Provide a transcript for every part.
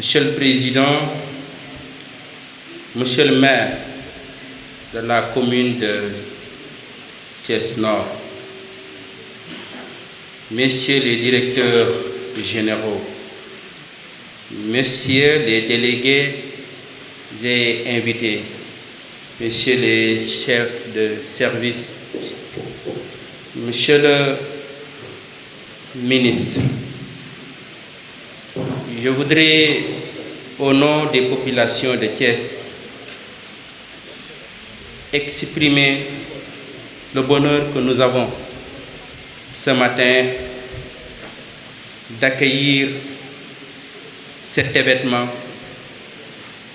Monsieur le Président, Monsieur le maire de la commune de Thiès-Nord, Messieurs les directeurs généraux, Messieurs les délégués et invités, Messieurs les chefs de service, Monsieur le ministre, je voudrais, au nom des populations de Thiès, exprimer le bonheur que nous avons ce matin d'accueillir cet événement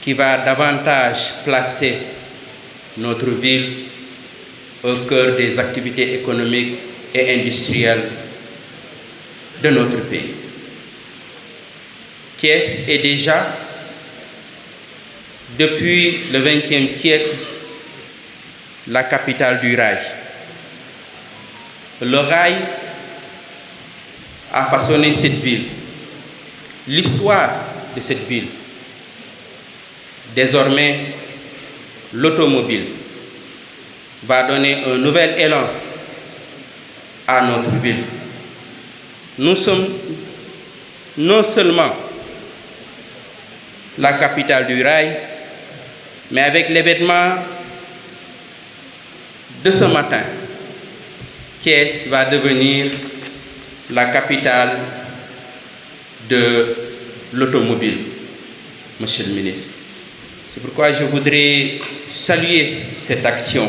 qui va davantage placer notre ville au cœur des activités économiques et industrielles de notre pays. Thiès est déjà, depuis le XXe siècle, la capitale du rail. Le rail a façonné cette ville. L'histoire de cette ville, désormais l'automobile, va donner un nouvel élan à notre ville. Nous sommes non seulement la capitale du rail, mais avec l'événement de ce matin, Thiès va devenir la capitale de l'automobile, Monsieur le ministre. C'est pourquoi je voudrais saluer cette action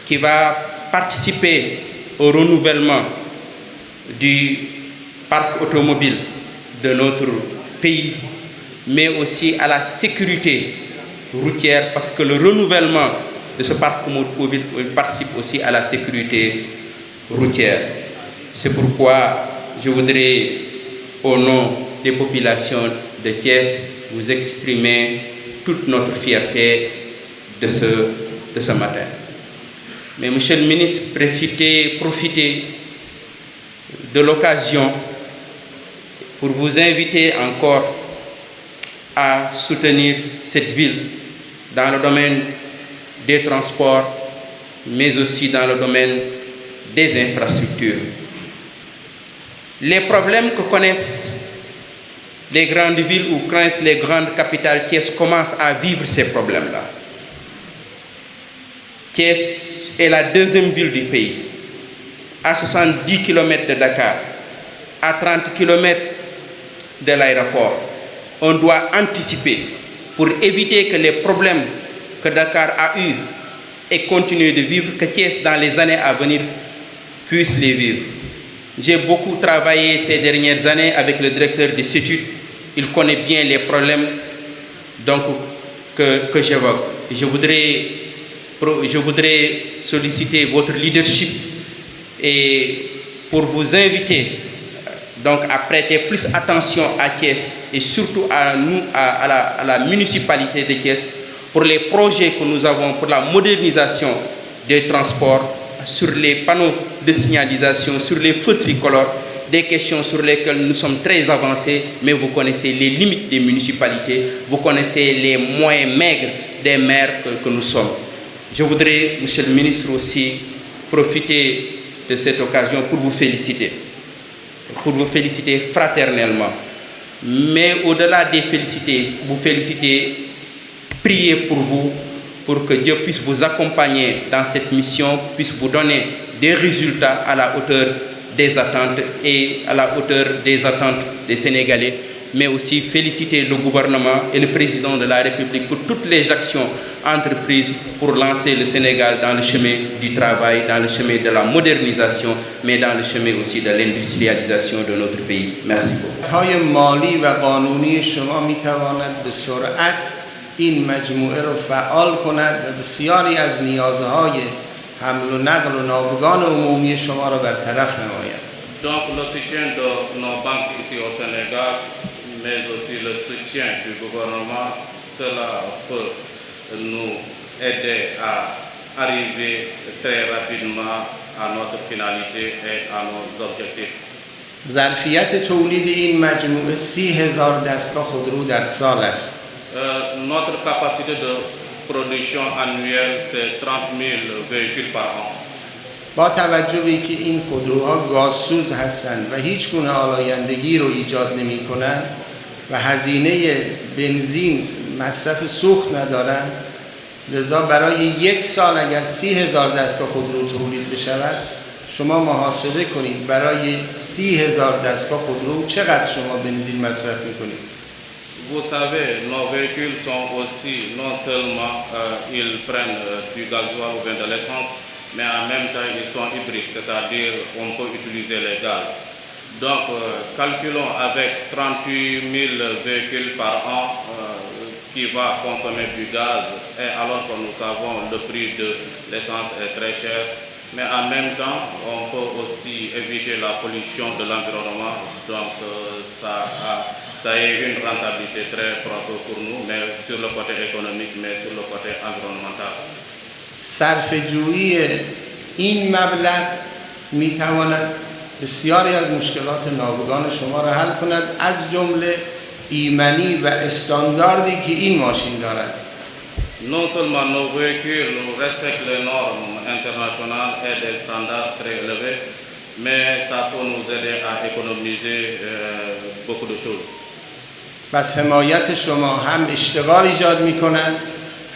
qui va participer au renouvellement du parc automobile de notre pays, mais aussi à la sécurité routière, parce que le renouvellement de ce parc automobile participe aussi à la sécurité routière. C'est pourquoi je voudrais, au nom des populations de Thiès, vous exprimer toute notre fierté de ce matin. Mais Monsieur le ministre, profitez de l'occasion pour vous inviter encore à soutenir cette ville dans le domaine des transports, mais aussi dans le domaine des infrastructures. Les problèmes que connaissent les grandes villes ou connaissent les grandes capitales, Thiès commence à vivre ces problèmes-là. Thiès est la deuxième ville du pays, à 70 km de Dakar, à 30 km de l'aéroport. On doit anticiper pour éviter que les problèmes que Dakar a eus et continue de vivre, que Thiès, dans les années à venir, puisse les vivre. J'ai beaucoup travaillé ces dernières années avec le directeur des études. Il connaît bien les problèmes donc, que j'évoque. Je voudrais solliciter votre leadership et pour vous inviter donc, à prêter plus attention à Thiès et surtout à nous, à la municipalité de Thiès, pour les projets que nous avons pour la modernisation des transports, sur les panneaux de signalisation, sur les feux tricolores, des questions sur lesquelles nous sommes très avancés, mais vous connaissez les limites des municipalités, vous connaissez les moyens maigres des maires que nous sommes. Je voudrais, Monsieur le ministre, aussi profiter de cette occasion pour vous féliciter fraternellement. Mais au-delà des féliciter, vous féliciter, prier pour vous, pour que Dieu puisse vous accompagner dans cette mission, puisse vous donner des résultats à la hauteur des attentes et à la hauteur des attentes des Sénégalais, mais aussi féliciter le gouvernement et le président de la République pour toutes les actions entreprises pour lancer le Sénégal dans le chemin du travail, dans le chemin de la modernisation, mais dans le chemin aussi de l'industrialisation de notre pays. Merci beaucoup. این مجموعه رو فعال کند و بسیاری از نیازهای حمل و نقل و ناوگان عمومی شما را برطرف نماید. Donc le soutien de nos banques ici au Sénégal, mais aussi le soutien du gouvernement, cela peut nous aider à arriver très rapidement à notre finalité et à nos objectifs. ظرفیت تولید این مجموعه 30,000 دستگاه خودرو در سال است. Notre capacité de production annuelle, c'est 30 000 véhicules par an. با توجه به اینکه این خودروها گازسوز هستند و هیچ گونه آلایندگی رو ایجاد نمی‌کنند و هزینه بنزین مصرف سوخت ندارند، لذا برای یک سال اگر 30,000 دستگاه خودرو تولید بشود، شما محاسبه کنید برای 30,000 دستگاه خودرو چقدر شما بنزین مصرف می‌کنید. Vous savez, nos véhicules sont aussi, non seulement ils prennent du gasoil ou bien de l'essence, mais en même temps ils sont hybrides, c'est-à-dire on peut utiliser les gaz. Donc calculons avec 38 000 véhicules par an qui va consommer du gaz, et alors que nous savons le prix de l'essence est très cher, mais en même temps on peut aussi éviter la pollution de l'environnement, donc ça est une rentabilité très propre pour nous, mais sur le côté économique, mais sur le côté environnemental. صرفه‌جویی این مبلغ میتواند بسیاری از مشکلات ناوگان شما را حل کند، از جمله ایمنی و استانداردی که این ماشین دارد. Non seulement nos véhicules respectent les normes internationales et des standards très élevés, mais ça peut nous aider à économiser beaucoup de choses. پس حمایت شما هم اشتغال ایجاد می‌کند،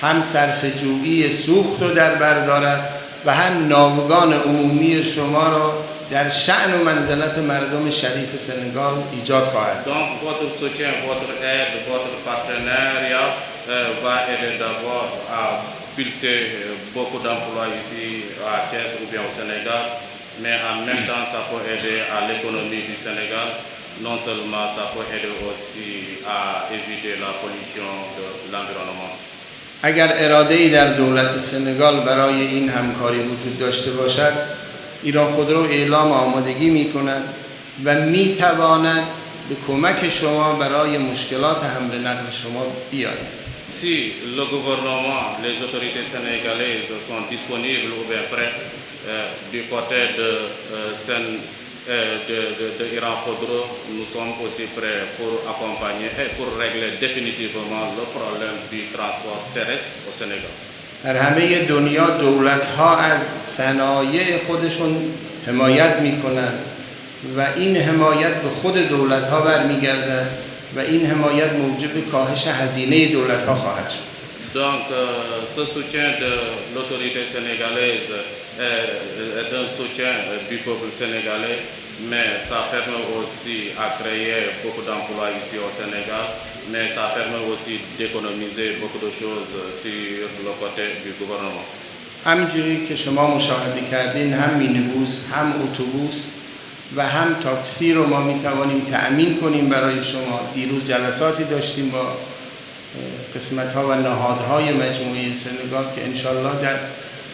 هم صرفه‌جویی سوخت رو در بر دارد و هم ناوگان عمومی شما را در شأن و منزلت مردم شریف سنگال ایجاد خواهد. Donc votre soutien, votre aide, votre partenariat va aider d'abord à pulser beaucoup d'emplois ici à Thiès ou bien au Sénégal, mais en même temps ça peut aider à l'économie du Sénégal. Non seulement ça peut aider aussi à éviter la pollution de l'environnement. اگر اراده‌ای در دولت سنگال برای این همکاری وجود داشته باشد، ایران خودرو اعلام آمادگی می‌کند و می‌تواند به کمک شما برای مشکلات حمل نقل شما بیاید. Si le gouvernement, les autorités sénégalaises sont disponibles ou bien prêts du côté de Iran Khodro, nous sommes aussi prêts pour accompagner et pour régler définitivement le problème du transport terrestre au Sénégal. در همه دنیا دولت‌ها از صنایع خودشون حمایت می‌کنند و این حمایت به خود دولت‌ها برمیگردد و این حمایت موجب کاهش هزینه دولت‌ها خواهد شد. Donc ce soutien de l'autorité sénégalaise est un soutien du peuple sénégalais, mais ça permet aussi à créer beaucoup d'emplois ici au Sénégal, mais ça permet aussi d'économiser beaucoup de choses sur le côté du gouvernement. همینجوری که شما مشاهده کردین، هم مینیبوس، هم اتوبوس و هم تاکسی رو ما میتوانیم تأمین کنیم برای شما. دیروز جلساتی داشتیم با قسمت‌ها و نهادهای مجموعه سنگال که انشالله در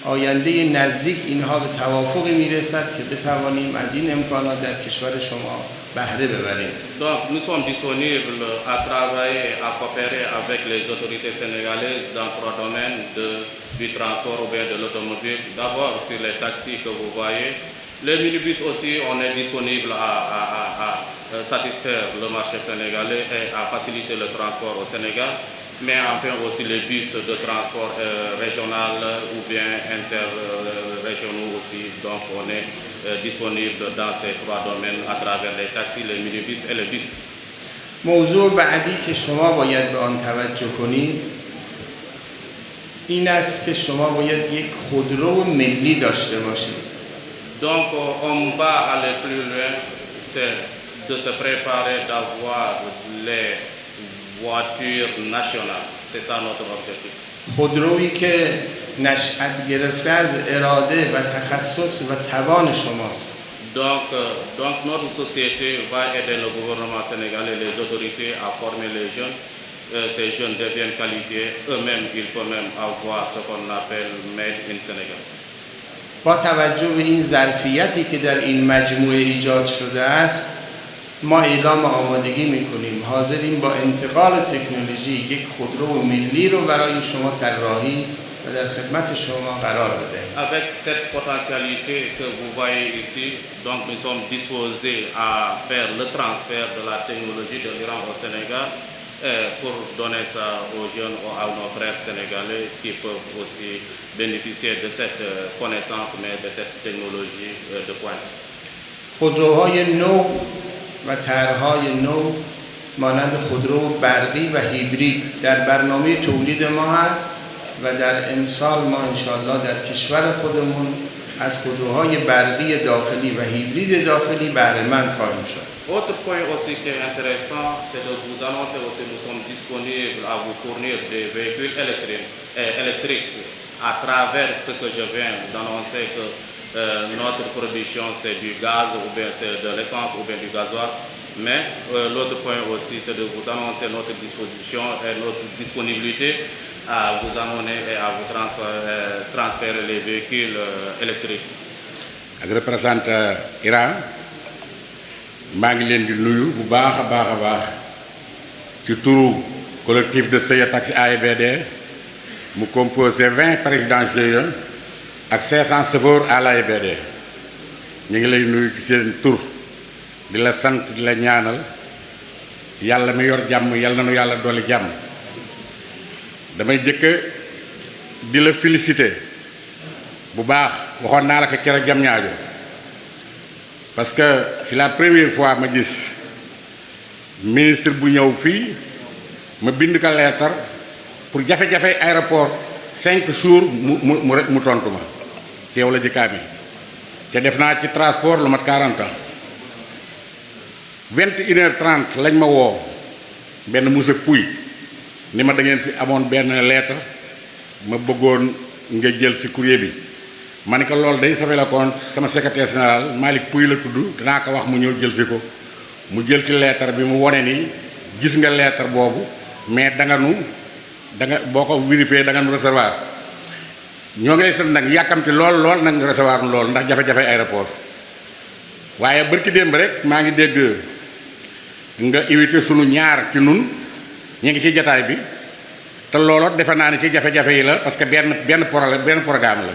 آینده نزدیک اینها به توافقی میرسد که بتوانیم از این امکانات در کشور شما بهره ببریم. Donc nous sommes disponibles à travailler, à coopérer avec les autorités sénégalaises dans trois domaines du transport ou bien de l'automobile. D'abord sur les taxis que vous voyez. Les minibus aussi, on est disponible à satisfaire le marché sénégalais et à faciliter le transport au Sénégal, mais enfin aussi les bus de transport régional ou bien interrégionaux aussi. Donc on est disponible dans ces trois domaines à travers les taxis, les minibus et les bus. موضوع بعدی که شما باید به آن توجه کنید این است که شما باید یک خودرو ملی داشته باشید. Donc on va aller plus loin, c'est de se préparer d'avoir les voitures nationales. C'est ça notre objectif. خودرویی که نشأت گرفته از اراده و تخصص و توان شماست. Donc notre société va aider le gouvernement sénégalais, les autorités à former les jeunes. Ces jeunes deviennent qualifiés, eux-mêmes ils peuvent même avoir ce qu'on appelle Made in Sénégal. با توجه به این ظرفیتی که در این مجموعه ایجاد شده است، ما اعلام آمادگی می‌کنیم حاضریم با انتقال تکنولوژی یک خودرو ملی رو برای شما طراحی و در خدمت شما قرار بدهیم. Avec cette potentialité que vous voyez ici, donc nous sommes disposés à faire le transfert de la technologie de l'Iran au Sénégal pour donner ça aux jeunes ou à nos frères sénégalais qui peuvent aussi bénéficier de cette connaissance, mais de cette technologie de pointe. خودروهای نو و طرح‌های نو مانند خودرو برقی و هیبرید در برنامه تولید ما هست و در امسال ما انشالله در کشور خودمون از خودروهای برقی داخلی و هیبرید داخلی بهره مند خواهیم شد. Autre point aussi qui est intéressant, c'est de vous annoncer aussi que nous sommes disponibles à vous fournir des véhicules électriques à travers ce que je viens d'annoncer que notre production c'est du gaz ou bien c'est de l'essence ou bien du gasoil. Mais l'autre point aussi c'est de vous annoncer notre disposition et notre disponibilité à vous amener et à vous transférer les véhicules électriques. Ak représentant Iran maa ngi leen di nuyu bu baax a baax ci turu collectif de CIE Taxi AIBD mu composé 20 présidents GIE ak 500 chauffeurs à l'AIBD ñu ngi lay nuyu ci seen tur di la sant di la ñaanal yàlla mi yor jàmm yàlla na nu yàlla dolli jàmm damay jëkk di la féliciter bu baax waxoon naa la ko keroog jam ñaajo parce que c'est la première fois ma gis ministre bu ñëw fii ma bind ko lettre pour jafe-jafe aéroport 5 jours mu tontu ma ci yow la jëkkaa bi ca def naa ci transport lu mat 40 ans 21h30 lañ ma woo benn monsieur Pouy ni ma da ngeen fi amoon benn lettre ma bëggoon nga jël ci courrier bi ma ne ko loolu day sauver le compte sama secrétaire général Malick Pouy la tudd dinaa ko wax mu ñëw jël ci ko mu jël ci lettre bi mu wone ni gis nga lettre boobu mais da nga boo ko vérifié da nga nu recevoir ñoo ngi lay sant nag yàkkamti lool nag nga recevoir lool ndax jafe-jafe aéroport waaye barki démb rek maa ngi dégg nga invité sunu ñaar ci nun ñu ngi ci jataay bi te looloo defe naa ne ci jafe-jafe yi la parce que benn programme la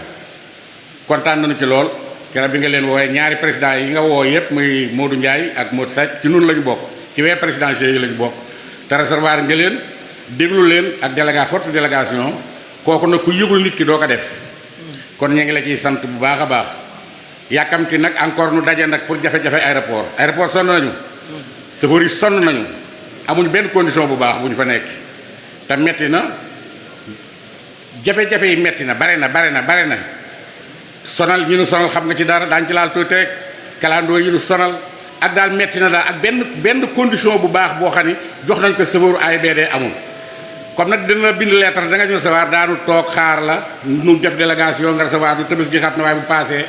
kontaan nañu ci lool keroog bi nga leen wooye ñaari président yi nga woo yépp muy Modou Ndiaye ak Modou Sadj ci nun lañu bokk ci wee président yi lañu bokk te recevoir nga leen déglu leen ak forte délégation kooku nag ku yëgul nit ki doo ko def kon ñu ngi la ciy sant bu baax a baax yàkkamti nag encore nu daje nag pour jafe-jafe aéroport sonn nañu chauffeur yi sonn nañu amuñu benn condition bu baax bu ñu fa nekk te metti na jafe-jafe yi metti na bare na sonal ñu nu sonal xam nga ci dara daañu ci laal tuuti rek kalandoo yi nu sonal ak daal metti na daal ak benn condition bu baax boo xam ni jox nañ ko chauffeur AIBD amul comme nag dina bind lettre da nga ñu recevoir daanu toog xaar la nu def délégation nga recevoir nu tëbës gi xat na waaye bu passé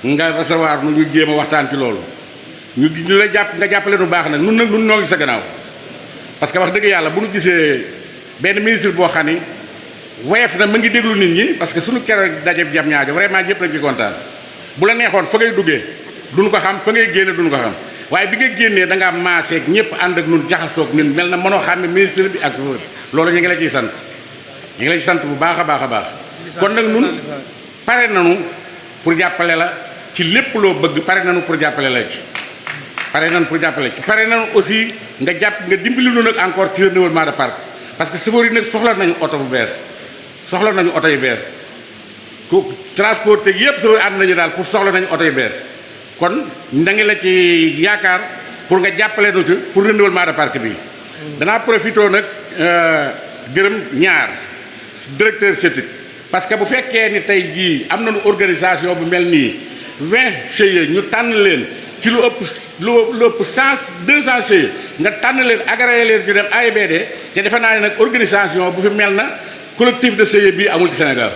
nga recevoir nu ñu jéem a waxtaan ci loolu ñu la nga jàppale nu baax nag nun noo ngi sa gannaaw parce que wax dëgg yàlla bu nu gisee benn ministre boo xam ni woyof na ma ngi déglu nit ñi parce que suñu keroog daje jam ñaajo vraiment ñëpp lañ ci kontaan bu la neexoon fa ngay duggee duñu ko xam fa ngay génne duñu ko xam waaye bi nga génnee da ngaa maaseeg ñëpp ànd ak nun jaxasoog ñun mel na mënoo xam ne ministre bi ak loolu ñu ngi la ciy sant ñu ngi la ci sant bu baax a baax kon nag nun pare nañu pour jàppale la ci lépp loo bëgg pare nañu pour jàppale la ci pare nañu aussi nga dimbali nu nag encore ci renouvellement de parc parce que chauffeur yi nag soxla nañu oto bu bees soxla nañu oto yu bees ku transporté yëpp chauffeur ànd nañu daal pour soxla nañu oto yu bees kon da ngi la ci yaakaar pour nga jàppale nu ci pour renouvellement de parc bi danaa profité nag gërëm ñaar directeur CETUD parce que bu fekkee ni tey jii am nañu organisation bu mel nii 20 GIE ñu tànn leen ci lu ëpp 200 GIE nga tànn leen agréé leen ñu dem AIBD te defe naa ne nag organisation bu fi mel na collectif de GIE bii amul ci Sénégal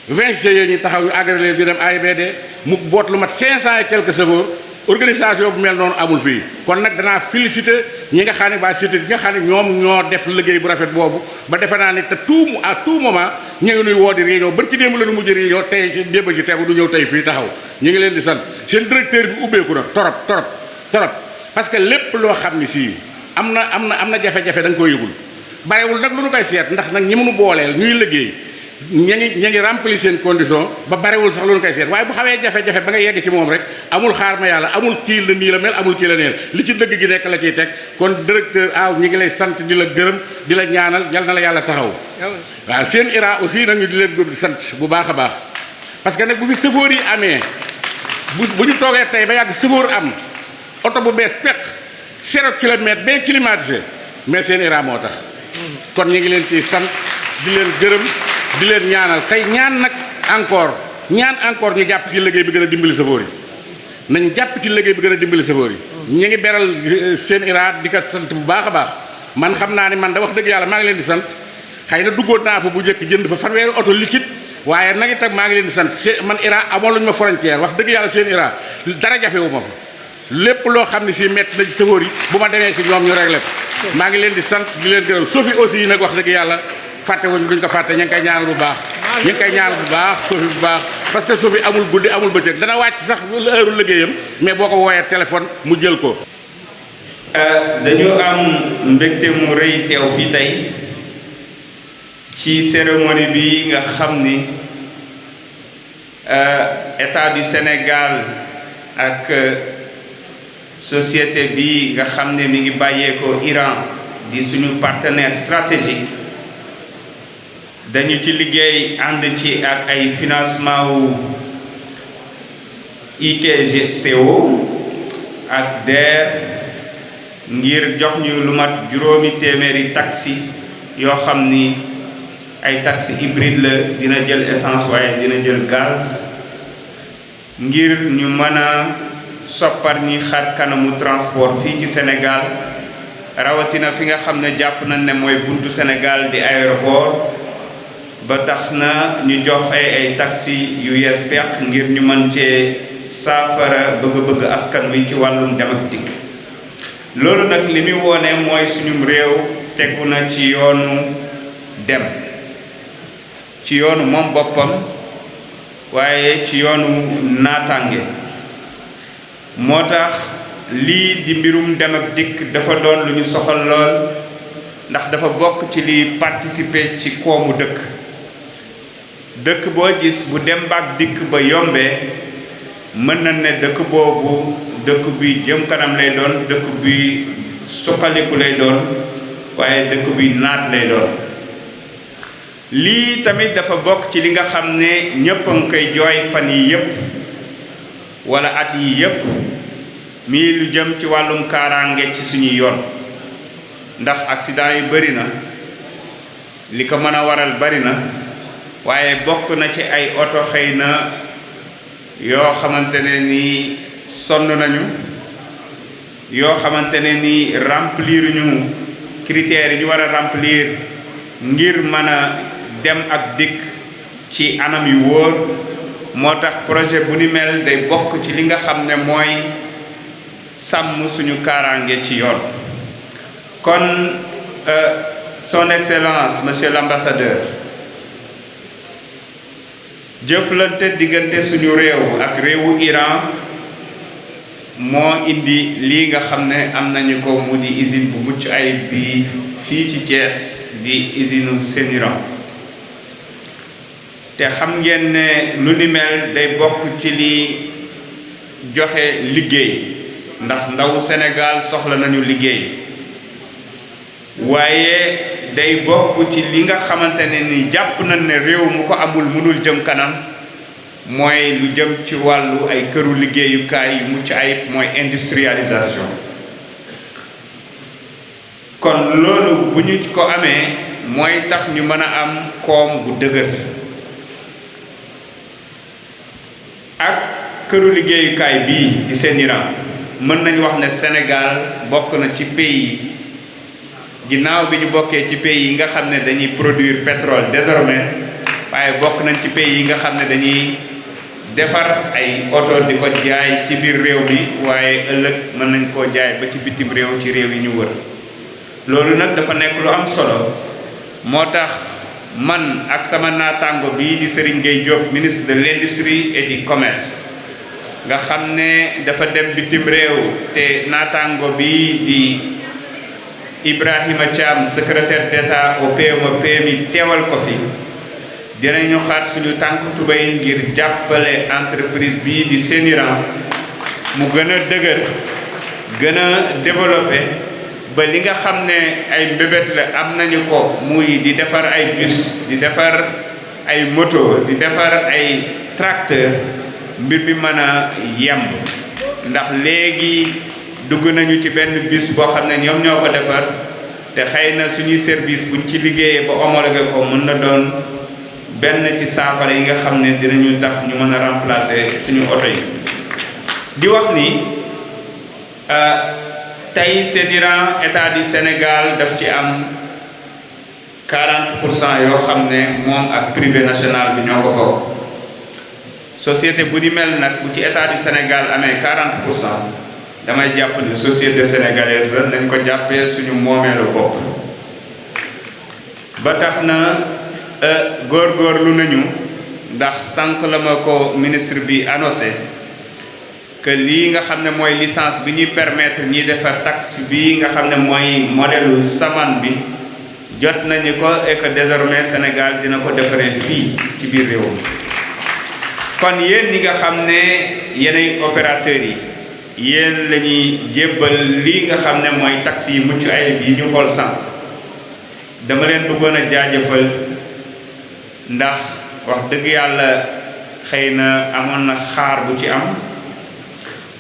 20 GIE ñu taxaw ñu agréé leen ñu dem AIBD mu boot lu mat 500 et quelques chauffeurs organisation bu mel noonu amul fii kon nag danaa féliciter ñi nga xam ne waa CETUD ñi nga xam ne ñoom ñoo def liggéey bu rafet boobu ba defe naa ne te à tout moment ñu ngi nuy woo di réunion barki démb la nu mujj réunion tey ci démb ji tegu du ñëw tey fii taxaw ñu ngi leen di sant seen directeur bi ubbeeku na torop parce que lépp loo xam ni sii am na jafe-jafe da nga koy yëgul barewul nag lu nu koy seet ndax nag ñi mënu booleel ñuy liggéey ña ngi remplir seen condition ba barewul sax loolu koy seet waaye bu xawee jafe-jafe ba nga yegg ci moom rek amul xaar ma yàlla amul kii la nii la mel amul kii la neel li ci dëgg gi nekk la ciy teg kon directeur Aw ñi ngi lay sant di la gërëm di la ñaanal yal na la yàlla taxaw waaw seen IRA aussi nag ñu di leen gëm di sant bu baax a baax parce que nag bu fi sëfoor yi amee bu ñu toogee tey ba yàgg sëfoor am oto bu bees peq 0 kilomètre bien climatisé mais seen IRA moo tax kon ñu ngi leen ciy sant di leen gërëm di leen ñaanal tey ñaan nag encore ñu jàpp ci liggéey bi gën a dimbali sëfoor yi nañ jàpp ci liggéey bi gën a dimbali sëfoor yi ñu ngi beral seen IRA di ko sant bu baax a baax man xam naa ni man da wax dëgg yàlla maa ngi leen di sant xëy na duggoon naa fa bu njëkk jënd fa fanweeri oto liquide waaye nag itam maa ngi leen di sant man IRA amoon luñu ma frontière wax dëgg yàlla seen IRA dara jafewu ma fa lépp loo xam ne si métti na ci sëfoor yi bu ma demee ci ñoom ñu réglé ko maa ngi leen di sant di leen gërëm Sophie aussi nag wax dëgg yàlla fàtte wuñ duñ ko fàtte ñu ngi koy ñaanal bu baax Sophie bu baax parce que Sophie amul guddi amul bëccëg dana wàcc sax heure liggéeyam mais boo ko wooyee téléphone mu jël ko dañu am mbégte mu rëy teew fii tey ci cérémonie bi nga xam ni état du Sénégal ak société bi nga xam ne mi ngi bàyyeekoo Iran di suñu partenaire stratégique dañu ci liggéey ànd ci ak ay financement wu ITGCO ak DER ngir jox ñu lu mat 200 taxi yoo xam ni ay taxi hybride la dina jël essence waaye dina jël gaz ngir ñu mën a soppar ñi xar kanamu transport fii ci Sénégal rawatina fi nga xam ne jàpp nañ ne mooy buntu Sénégal di aéroport ba tax na ñu joxe ay taxi yu yees peq ngir ñu mën cee saafara bëgg-bëgg askan wi ci wàllum dem ak dikk loolu nag li muy wone mooy suñum réew tegu na ci yoonu dem ci yoonu moom boppam waaye ci yoonu naataange moo tax lii di mbirum dem ak dikk dafa doon lu ñu soxal lool ndax dafa bokk ci li participer ci koomu dëkk boo gis bu dem baak dikk ba yombee mën na ne dëkk boobu dëkk bi jëm kanam lay doon dëkk bi suqaliku lay doon waaye dëkk bi naat lay doon lii tamit dafa bokk ci li nga xam ne ñépp a ngi koy jooy fan yi yépp wala at yi yépp mii lu jëm ci wàllum kaaraange ci suñuy yoon ndax accident yi bari na li ko mën a waral bari na waaye bokk na ci ay oto xëy na yoo xamante ne ni sonn nañu yoo xamante ne ni remplir ñu critères yi ñu war a remplir ngir mën a dem ak dikk ci anam yu wóor moo tax projet bu ni mel day bokk ci li nga xam ne mooy sàmm suñu kaaraange ci yoon kon son excellence monsieur l'ambassadeur jëflante diggante suñu réew ak réewu Iran moo indi lii nga xam ne am nañu ko mu di usine bu mucc ayib bi fii ci Thiès di usine Séniran te xam ngeen ne lu ni mel day bokk ci li joxe liggéey ndax ndawu Sénégal soxla nañu liggéey waaye day bokk ci li nga xamante ne ni jàpp nañ ne réew mu ko amul mënul jëm kanam mooy lu jëm ci wàllu ay këru liggéeyukaay yu mucc ayib mooy industrialisation kon loolu bu ñu ko amee mooy tax ñu mën a am koom bu dëgër ak këru liggéeyukaay bii di Séniran mën nañu wax ne Sénégal bokk na ci pays ginnaaw bi ñu bokkee ci pays yi nga xam ne dañuy produire pétrole désormais waaye bokk nañ ci pays yi nga xam ne dañuy defar ay oto di ko jaay ci biir réew mi waaye ëllëg mën nañ koo jaay ba ci bitim réew ci réew yi ñu wër loolu nag dafa nekk lu am solo moo tax man ak sama naataango bii di Serigne Gueye Diop ministre de l'industrie et du commerce nga xam ne dafa dem bitim réew te naataango bii di Ibrahima Thiam secrétaire d'État au PME PMI teewal ko fi dinañu xaar suñu tànk tubéy ngir jàppale entreprise bii di Séniran mu gën a dëgër gën a développé ba li nga xam ne ay mbébét la am nañu ko muy di defar ay bus di defar ay moto di defar ay tracteur mbir bi mën a yemb ndax léegi dugg nañu ci benn bus boo xam ne ñoom ñoo ko defar te xëy na suñuy service buñ ci liggéeyee ba homologué ko mën na doon benn ci saafara yi nga xam ne dinañu tax ñu mën a remplacer suñu oto yi di wax ni tey Séniran état du Sénégal daf ci am 40% yoo xam ne moom ak privé national bi ñoo ko bokk société bu ni mel nag bu ci état du Sénégal amee 40% damay jàpp ni société sénégalaise la nañ ko jàppee suñu moomeelu bopp ba tax na góorgóorlu nañu ndax sànq la ma ko ministre bi annoncé que lii nga xam ne mooy licence bi ñuy permettre ñiy defar taxe bii nga xam ne mooy modèle saman bi jot nañu ko et que désormais Sénégal dina ko defaree fii ci biir réew mi kon yéen ñi nga xam ne yeneen opérateurs yi yéen la ñuy jébbal lii nga xam ne mooy taxe yi mucc ayib yi ñu xool sànq dama leen bëggoon a jaajëfal ndax wax dëgg yàlla xëy na amoon na xaar bu ci am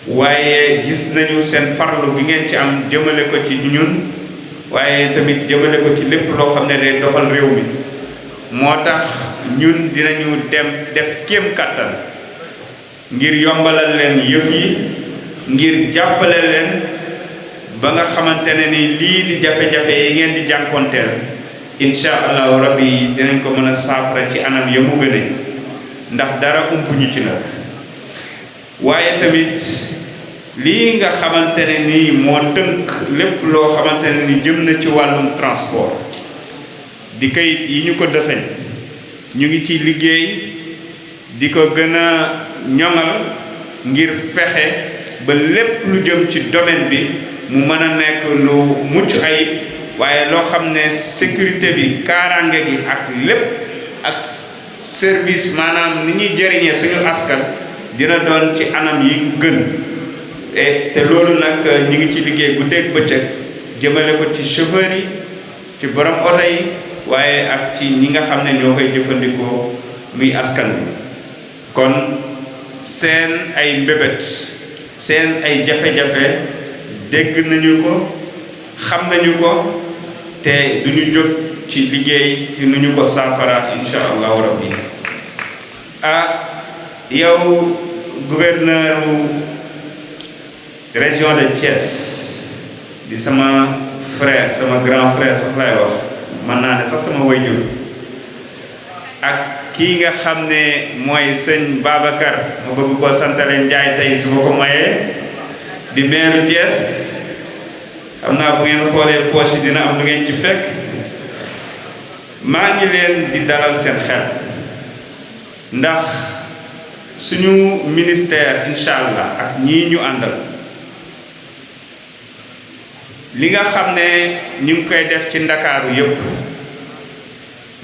waaye gis nañu seen farlu gi ngeen ci am jëmale ko ci ñun waaye tamit jëmale ko ci lépp loo xam ne day doxal réew mi moo tax ñun dinañu dem def kéem kàttan ngir yombalal leen yëf yi ngir jàppale leen ba nga xamante ne ni lii di jafe-jafe yi ngeen di jànkonteel incha allahu rabbi dinañ ko mën a saafara ci anam ya mu gëne ndax dara ump ñu ci nag waaye tamit lii nga xamante ne nii moo tënk lépp loo xamante ne ni jëm na ci wàllum transport di kayit yi ñu ko dëxëñ ñu ngi ci liggéey di ko gën a ñoŋal ngir fexe ba lépp lu jëm ci domaine bi mu mën a nekk lu mucc ayib waaye loo xam ne sécurité bi kaaraange gi ak lépp ak service maanaam ni ñuy jëriñee suñu askan dina doon ci anam yi gën te loolu nag ñu ngi ci liggéey guddeeg bëccëg jëmale ko ci chauffeur yi ci borom oto yi waaye ak ci ñi nga xam ne ñoo koy jëfandikoo muy askan bi kon seen ay mbébét seen ay jafe-jafe dégg nañu ko xam nañu ko te duñu jóg ci liggéey ci nu ñu ko saafara insha allahu rabbi yow gouverneur région de Thiès di sama frère sama grand frère sax lay wax mën naa ne sax sama waajur ak kii nga xam ne mooy sëñ Babacar ma bëgg koo santale Njaay tey su ma ko mayee di maire Thiès xam naa bu ngeen xoolee poche dina am lu ngeen ci fekk maa ngi leen di dalal seen xel ndax suñu ministère incha allah ak ñii ñu àndal li nga xam ne ñu ngi koy def ci ndakaaru yépp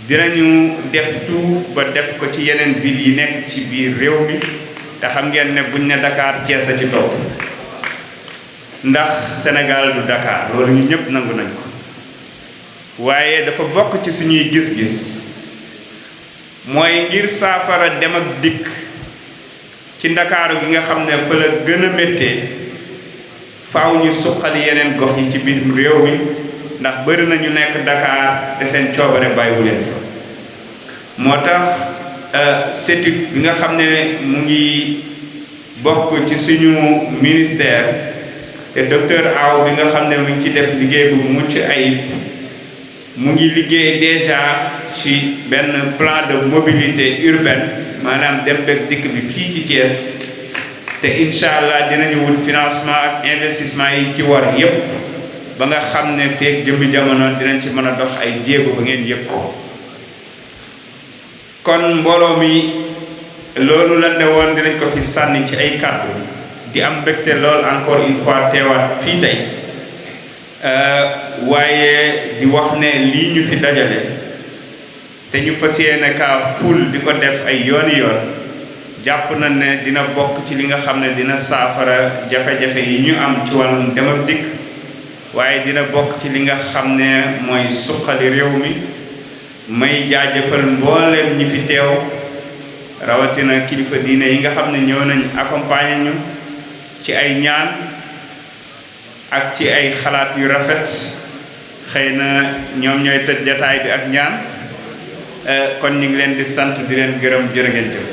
dinañu def tout ba def ko ci yeneen ville yi nekk ci biir réew mi te xam ngeen ne buñ ne Dakar Thiès a ci topp ndax Sénégal du Dakar loolu ñu ñëpp nangu nañ ko waaye dafa bokk ci suñuy gis-gis mooy ngir saafara dem ak dikk ci ndakaaru gi nga xam ne fa la gën a méttee faaw ñu suqali yeneen gox yi ci biir réew mi ndax bëri na ñu nekk Dakar te seen coobare bàyyiwu leen fa moo tax CETUD bi nga xam ne mu ngi bokk ci suñu ministère te docteur Aw bi nga xam ne mu ngi ci def liggéey bu mucc ayib mu ngi liggéey déjà ci benn plan de mobilité urbaine maanaam dem beeg dikk bi fii ci Thiès te incha allah dinañu wut financement ak investissement yi ci war yépp ba nga xam ne feek jëmmi jamono dinañ ci mën a dox ay jéego ba ngeen yëg ko kon mbooloo mi loolu la ne woon dinañ ko fi sànni ci ay kàddu di am mbégte lool encore une fois teewaat fii tey waaye di wax ne lii ñu fi dajale te ñu fas yéene kaa ful di ko def ay yooni yoon jàpp na ne dina bokk ci li nga xam ne dina saafara jafe-jafe yi ñu am ci wàllum dem ak dikk waaye dina bokk ci li nga xam ne mooy suqali réew mi. may jaajëfal mbooleem ñi fi teew rawatina kilifa diine yi nga xam ne ñëw nañ accompagner ñu ci ay ñaan ak ci ay xalaat yu rafet xëy na ñoom ñooy tëj jataay bi ak ñaan kon ñu ngi leen di sant di leen gërëm jërë ngeen jëf